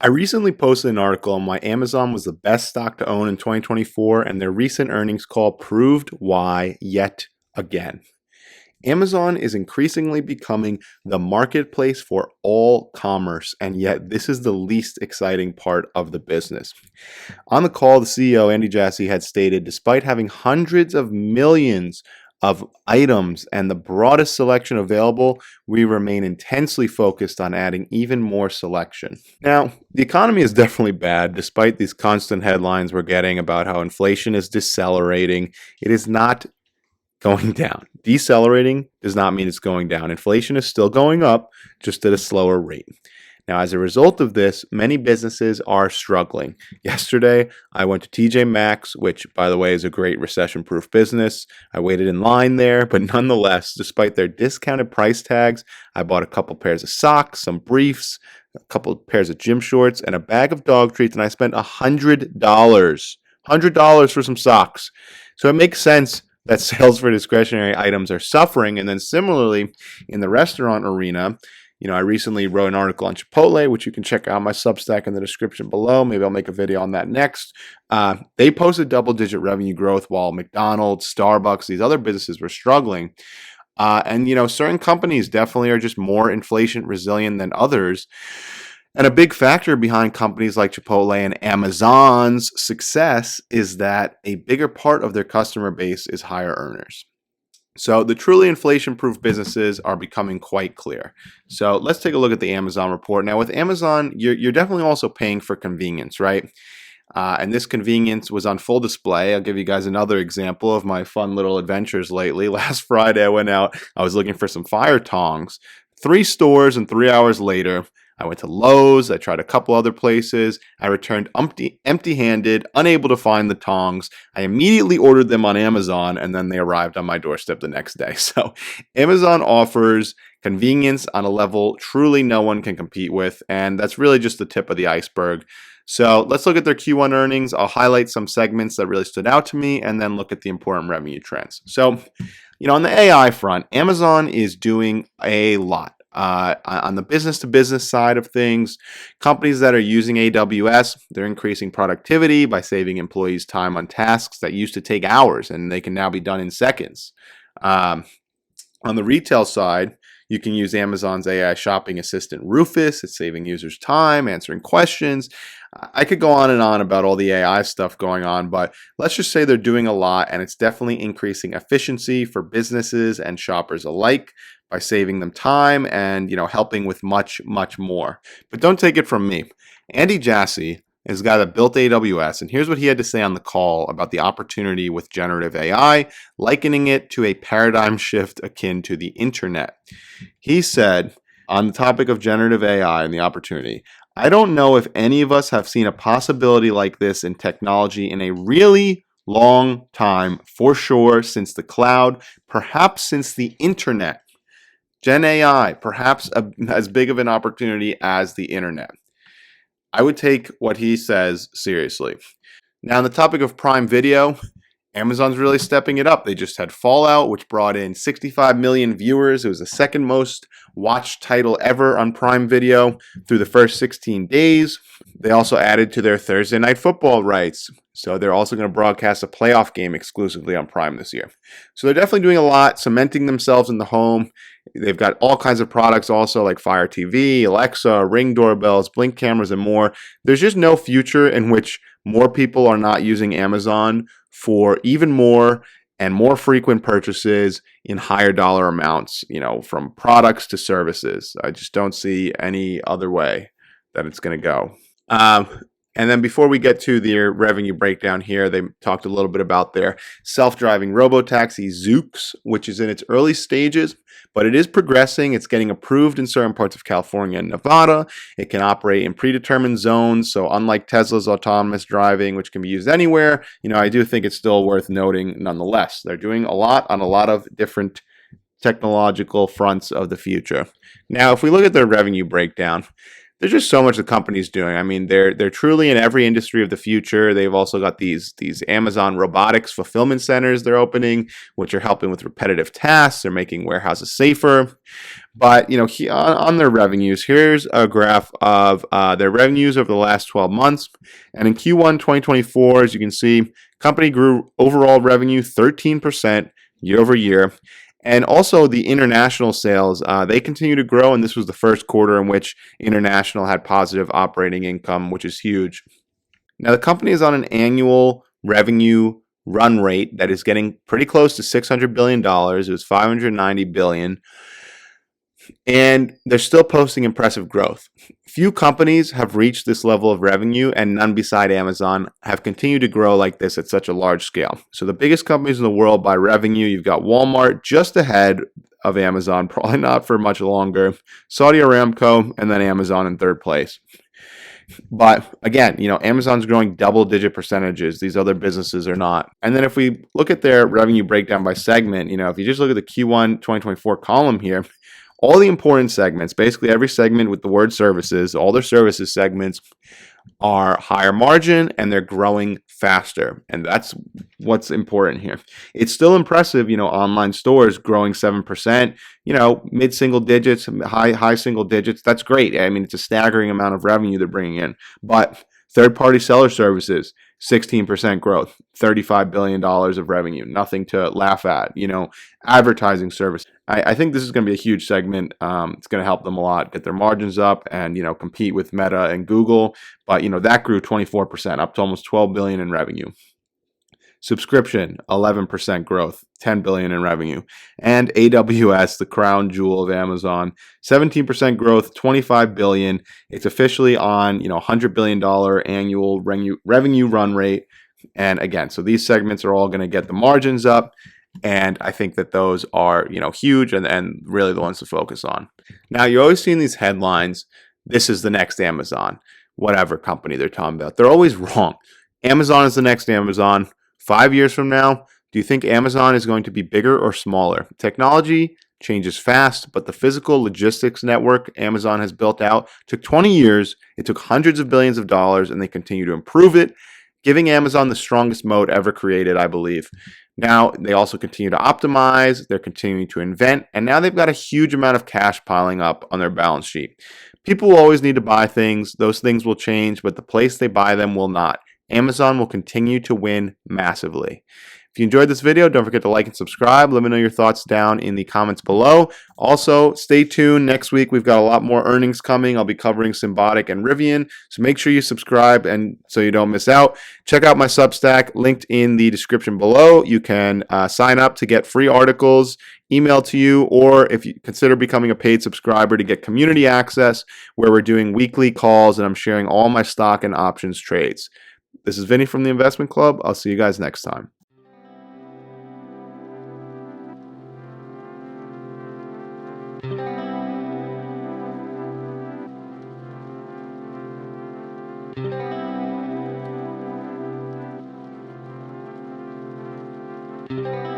I recently posted an article on why Amazon was the best stock to own in 2024, and their recent earnings call proved why yet again. Amazon is increasingly becoming the marketplace for all commerce, and yet this is the least exciting part of the business. On the call, the CEO, Andy Jassy, had stated despite having hundreds of millions of items and the broadest selection available, we remain intensely focused on adding even more selection. Now, the economy is definitely bad despite these constant headlines we're getting about how inflation is decelerating. It is not going down. Decelerating does not mean it's going down. Inflation is still going up, just at a slower rate. Now, as a result of this, many businesses are struggling. Yesterday, I went to TJ Maxx, which, by the way, is a great recession-proof business. I waited in line there, but nonetheless, despite their discounted price tags, I bought a couple pairs of socks, some briefs, a couple pairs of gym shorts, and a bag of dog treats, and I spent $100 for some socks. So it makes sense that sales for discretionary items are suffering. And then similarly, in the restaurant arena, I recently wrote an article on Chipotle, which you can check out my Substack in the description below. Maybe I'll make a video on that next. They posted double-digit revenue growth while McDonald's, Starbucks, these other businesses were struggling. And certain companies definitely are just more inflation resilient than others. And a big factor behind companies like Chipotle and Amazon's success is that a bigger part of their customer base is higher earners. So the truly inflation-proof businesses are becoming quite clear. So let's take a look at the Amazon report. Now with Amazon, you're definitely also paying for convenience, right? And this convenience was on full display. I'll give you guys another example of my fun little adventures lately. Last Friday I went out, I was looking for some fire tongs. 3 stores and 3 hours later, I went to Lowe's, I tried a couple other places, I returned empty-handed, unable to find the tongs. I immediately ordered them on Amazon, and then they arrived on my doorstep the next day. So Amazon offers convenience on a level truly no one can compete with, and that's really just the tip of the iceberg. So let's look at their Q1 earnings. I'll highlight some segments that really stood out to me, and then look at the important revenue trends. So, on the AI front, Amazon is doing a lot. On the business-to-business side of things, companies that are using AWS, they're increasing productivity by saving employees time on tasks that used to take hours, and they can now be done in seconds. On the retail side, you can use Amazon's AI shopping assistant Rufus. It's saving users time, answering questions. I could go on and on about all the AI stuff going on, but let's just say they're doing a lot, and it's definitely increasing efficiency for businesses and shoppers alike by saving them time and, helping with much, much more. But don't take it from me. Andy Jassy is a guy that built AWS, and here's what he had to say on the call about the opportunity with generative AI, likening it to a paradigm shift akin to the internet. He said, on the topic of generative AI and the opportunity, I don't know if any of us have seen a possibility like this in technology in a really long time, for sure, since the cloud, perhaps since the internet. Gen AI, perhaps as big of an opportunity as the internet. I would take what he says seriously. Now, on the topic of Prime Video, Amazon's really stepping it up. They just had Fallout, which brought in 65 million viewers. It was the second most watched title ever on Prime Video through the first 16 days. They also added to their Thursday Night Football rights. So they're also going to broadcast a playoff game exclusively on Prime this year. So they're definitely doing a lot, cementing themselves in the home. They've got all kinds of products also like Fire TV, Alexa, Ring doorbells, Blink cameras, and more. There's just no future in which more people are not using Amazon for even more and more frequent purchases in higher dollar amounts, from products to services. I just don't see any other way that it's going to go. And then before we get to their revenue breakdown here, they talked a little bit about their self-driving robotaxi Zoox, which is in its early stages, but it is progressing. It's getting approved in certain parts of California and Nevada. It can operate in predetermined zones. So unlike Tesla's autonomous driving, which can be used anywhere, I do think it's still worth noting nonetheless. They're doing a lot on a lot of different technological fronts of the future. Now, if we look at their revenue breakdown, There's just so much the company's doing. I mean, they're truly in every industry of the future. They've also got these Amazon robotics fulfillment centers they're opening, which are helping with repetitive tasks. They're making warehouses safer. But on their revenues, here's a graph of their revenues over the last 12 months. And in Q1 2024, as you can see, company grew overall revenue 13% year over year. And also the international sales, they continue to grow. And this was the first quarter in which international had positive operating income, which is huge. Now, the company is on an annual revenue run rate that is getting pretty close to $600 billion. It was $590 billion. And they're still posting impressive growth. Few companies have reached this level of revenue, and none beside Amazon have continued to grow like this at such a large scale. So the biggest companies in the world by revenue, you've got Walmart just ahead of Amazon, probably not for much longer, Saudi Aramco, and then Amazon in third place. But again, Amazon's growing double-digit percentages. These other businesses are not. And then if we look at their revenue breakdown by segment, if you just look at the Q1 2024 column here, all the important segments, basically every segment with the word services, all their services segments are higher margin and they're growing faster. And that's what's important here. It's still impressive, online stores growing 7%, mid-single digits, high single digits. That's great. I mean, it's a staggering amount of revenue they're bringing in. But third-party seller services, 16% growth, $35 billion of revenue, nothing to laugh at. Advertising service. I think this is going to be a huge segment. It's going to help them a lot, get their margins up and, compete with Meta and Google. But, that grew 24%, up to almost $12 billion in revenue. Subscription, 11% growth, $10 billion in revenue. And AWS, the crown jewel of Amazon, 17% growth, $25 billion. It's officially on, $100 billion annual revenue run rate. And again, so these segments are all going to get the margins up. And I think that those are, huge and really the ones to focus on. Now, you're always seeing these headlines. This is the next Amazon, whatever company they're talking about. They're always wrong. Amazon is the next Amazon. 5 years from now, do you think Amazon is going to be bigger or smaller? Technology changes fast, but the physical logistics network Amazon has built out took 20 years. It took hundreds of billions of dollars, and they continue to improve it, giving Amazon the strongest moat ever created, I believe. Now, they also continue to optimize, they're continuing to invent, and now they've got a huge amount of cash piling up on their balance sheet. People will always need to buy things. Those things will change, but the place they buy them will not. Amazon will continue to win massively. If you enjoyed this video, don't forget to like and subscribe. Let me know your thoughts down in the comments below. Also, stay tuned. Next week, we've got a lot more earnings coming. I'll be covering Symbotic and Rivian, so make sure you subscribe and so you don't miss out. Check out my Substack, linked in the description below. You can sign up to get free articles emailed to you, or if you consider becoming a paid subscriber to get community access where we're doing weekly calls and I'm sharing all my stock and options trades. This is Vinny from the Investment Club. I'll see you guys next time. Thank you.